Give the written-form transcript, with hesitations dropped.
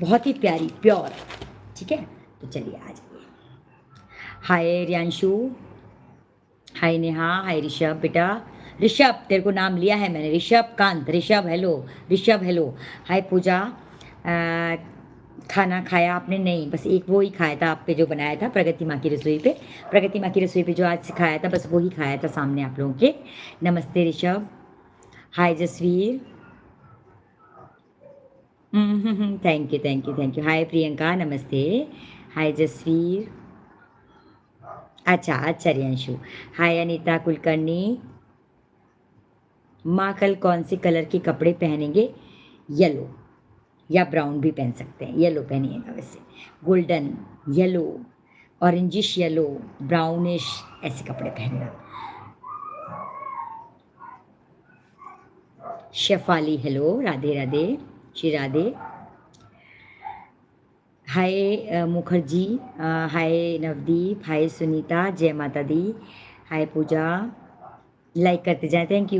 बहुत ही प्यारी, प्योर। ठीक है, तो चलिए आ जाइए। हाय रियांशु, हाय नेहा, हाय ऋषभ बेटा। ऋषभ, तेरे को नाम लिया है मैंने, ऋषभ कांत, ऋषभ हेलो, ऋषभ हेलो। हाय पूजा, खाना खाया आपने? नहीं, बस एक वो ही खाया था आप पे जो बनाया था प्रगति माँ की रसोई पे। प्रगति माँ की रसोई पे जो आज सिखाया था, बस वो ही खाया था सामने आप लोगों के। नमस्ते Rishabh. Hi Jasveer. Thank you, thank you, thank you. Hi Priyanka, नमस्ते। हाय जसवीर। अच्छा अच्छा रियांशु। हाय अनीता कुलकर्णी। माँ कल कौन से कलर के कपड़े पहनेंगे? येलो या ब्राउन भी पहन सकते हैं। येलो पहनिएगा वैसे, golden yellow, orangish yellow, brownish, ऐसे कपड़े पहनना। शेफाली हेलो, राधे राधे, श्री राधे। हाय मुखर्जी, हाय नवदीप, हाय सुनीता, जय माता दी। हाय पूजा, लाइक करते जाएं, थैंक यू।